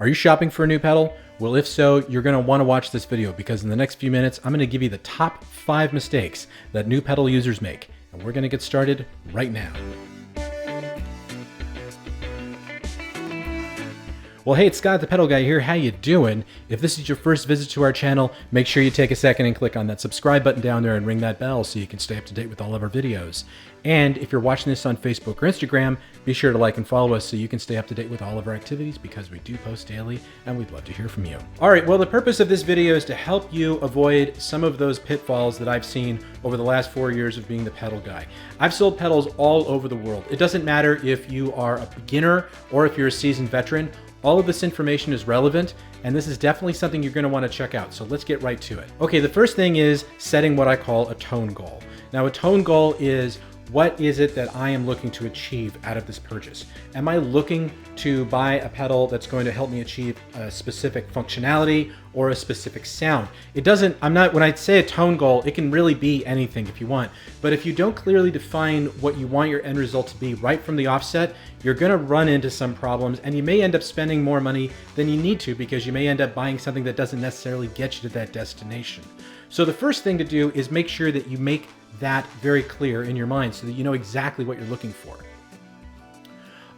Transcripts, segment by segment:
Are you shopping for a new pedal? Well, if so, you're going to want to watch this video because in the next few minutes, I'm going to give you the top 5 mistakes that new pedal users make. And we're going to get started right now. Well, hey, it's Scott the Pedal Guy here. How you doing? If this is your first visit to our channel, make sure you take a second and click on that subscribe button down there and ring that bell so you can stay up to date with all of our videos. And if you're watching this on Facebook or Instagram, be sure to like and follow us so you can stay up to date with all of our activities because we do post daily and we'd love to hear from you. All right, well, the purpose of this video is to help you avoid some of those pitfalls that I've seen over the last 4 years of being the pedal guy. I've sold pedals all over the world. It doesn't matter if you are a beginner or if you're a seasoned veteran. All of this information is relevant, and this is definitely something you're going to want to check out. So let's get right to it. Okay, the first thing is setting what I call a tone goal. Now, a tone goal is what is it that I am looking to achieve out of this purchase? Am I looking to buy a pedal that's going to help me achieve a specific functionality or a specific sound? When I say a tone goal, it can really be anything if you want. But if you don't clearly define what you want your end result to be right from the offset, you're going to run into some problems and you may end up spending more money than you need to because you may end up buying something that doesn't necessarily get you to that destination. So the first thing to do is make sure that you make that very clear in your mind so that you know exactly what you're looking for.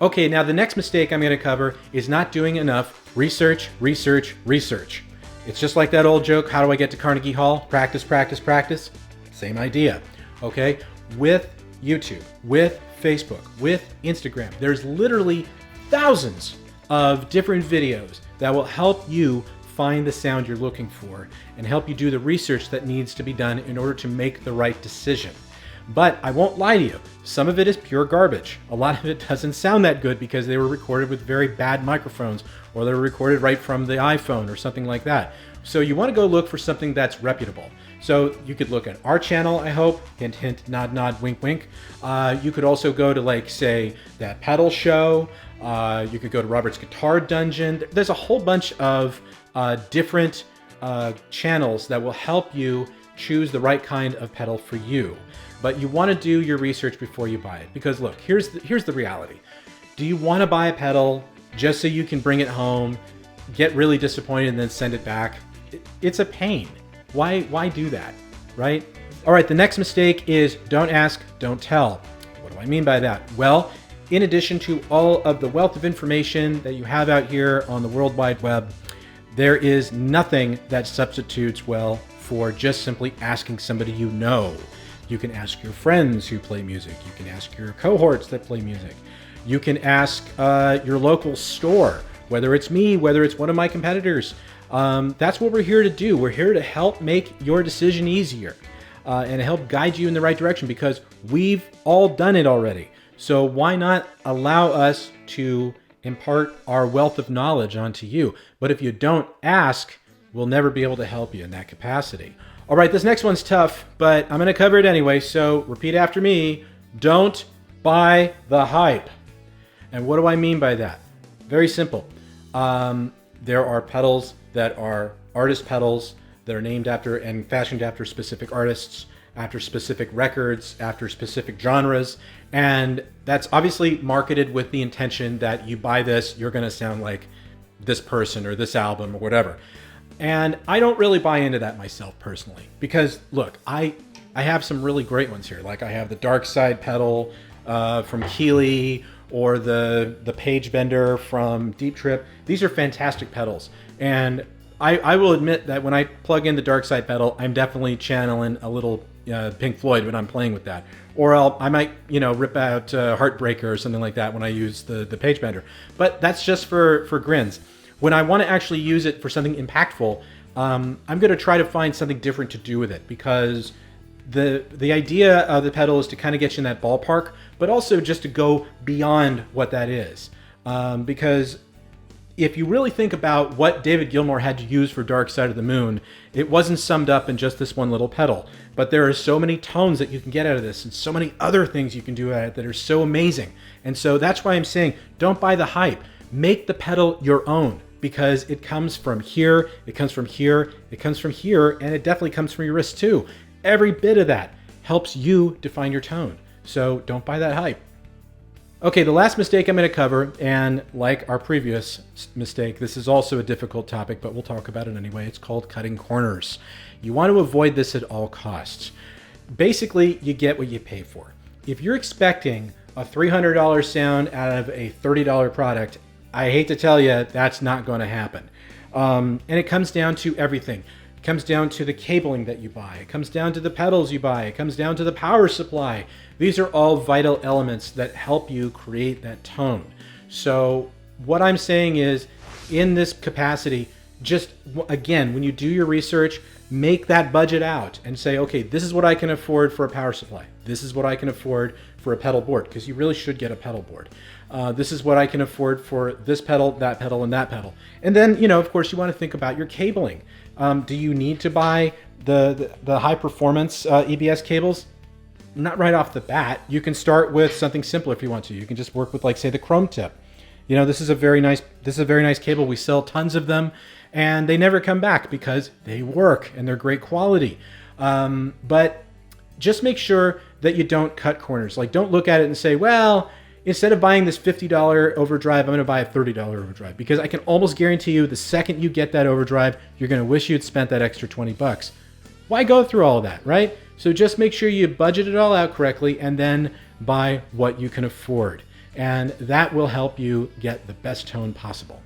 Okay, now the next mistake I'm going to cover is not doing enough research. It's just like that old joke, how do I get to Carnegie Hall? Practice, practice, practice. Same idea, okay? With YouTube, with Facebook, with Instagram, there's literally thousands of different videos that will help you find the sound you're looking for and help you do the research that needs to be done in order to make the right decision. But I won't lie to you, some of it is pure garbage. A lot of it doesn't sound that good because they were recorded with very bad microphones or they were recorded right from the iPhone or something like that. So you want to go look for something that's reputable. So you could look at our channel, I hope, hint, hint, nod, nod, wink, wink. You could also go to, like, say, That Pedal Show. You could go to Robert's Guitar Dungeon. There's a whole bunch of different channels that will help you choose the right kind of pedal for you. But you want to do your research before you buy it. Because look, here's the reality. Do you want to buy a pedal just so you can bring it home, get really disappointed, and then send it back? It's a pain. Why do that, right? All right, the next mistake is don't ask, don't tell. What do I mean by that? Well, in addition to all of the wealth of information that you have out here on the World Wide Web, there is nothing that substitutes well for just simply asking somebody you know. You can ask your friends who play music. You can ask your cohorts that play music. You can ask your local store, whether it's me, whether it's one of my competitors. That's what we're here to do. We're here to help make your decision easier and help guide you in the right direction because we've all done it already. So why not allow us to impart our wealth of knowledge onto you? But if you don't ask, we'll never be able to help you in that capacity. All right, this next one's tough, but I'm going to cover it anyway. So repeat after me. Don't buy the hype. And what do I mean by that? Very simple. There are pedals that are artist pedals that are named after and fashioned after specific artists, after specific records, after specific genres. And that's obviously marketed with the intention that you buy this, you're going to sound like this person or this album or whatever. And I don't really buy into that myself personally because look, I have some really great ones here. Like I have the Dark Side pedal from Keeley or the Page Bender from Deep Trip. These are fantastic pedals. And I will admit that when I plug in the Dark Side pedal, I'm definitely channeling a little Pink Floyd when I'm playing with that. Or I might, rip out Heartbreaker or something like that when I use the Page Bender. But that's just for grins. When I want to actually use it for something impactful, I'm going to try to find something different to do with it because the idea of the pedal is to kind of get you in that ballpark, but also just to go beyond what that is. Because if you really think about what David Gilmour had to use for Dark Side of the Moon, it wasn't summed up in just this one little pedal. But there are so many tones that you can get out of this and so many other things you can do at it that are so amazing. And so that's why I'm saying don't buy the hype. Make the pedal your own because it comes from here, it comes from here, it comes from here, and it definitely comes from your wrist too. Every bit of that helps you define your tone. So don't buy that hype. Okay, the last mistake I'm going to cover, and like our previous mistake, this is also a difficult topic, but we'll talk about it anyway. It's called cutting corners. You want to avoid this at all costs. Basically, you get what you pay for. If you're expecting a $300 sound out of a $30 product, I hate to tell you, that's not going to happen. And it comes down to everything. It comes down to the cabling that you buy. It comes down to the pedals you buy. It comes down to the power supply. These are all vital elements that help you create that tone. So what I'm saying is, in this capacity, just again, when you do your research, make that budget out and say, okay, this is what I can afford for a power supply. This is what I can afford for a pedal board, because you really should get a pedal board. This is what I can afford for this pedal, and that pedal. And then, of course, you want to think about your cabling. Do you need to buy the high performance EBS cables? Not right off the bat. You can start with something simpler if you want to. You can just work with, like, say, the chrome tip. This is a very nice cable. We sell tons of them, and they never come back because they work and they're great quality. But just make sure that you don't cut corners. Like, don't look at it and say, well, instead of buying this $50 overdrive, I'm going to buy a $30 overdrive, because I can almost guarantee you the second you get that overdrive, you're going to wish you'd spent that extra 20 bucks. Why go through all of that, right? So just make sure you budget it all out correctly and then buy what you can afford. And that will help you get the best tone possible.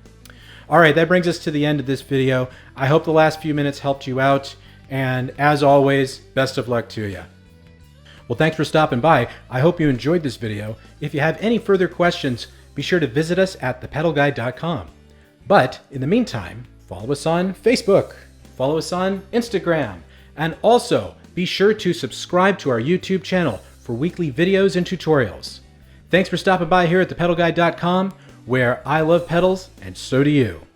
All right, that brings us to the end of this video. I hope the last few minutes helped you out. And as always, best of luck to you. Well, thanks for stopping by. I hope you enjoyed this video. If you have any further questions, be sure to visit us at thepedalguy.com. But in the meantime, follow us on Facebook, follow us on Instagram, and also be sure to subscribe to our YouTube channel for weekly videos and tutorials. Thanks for stopping by here at thepedalguy.com, where I love pedals and so do you.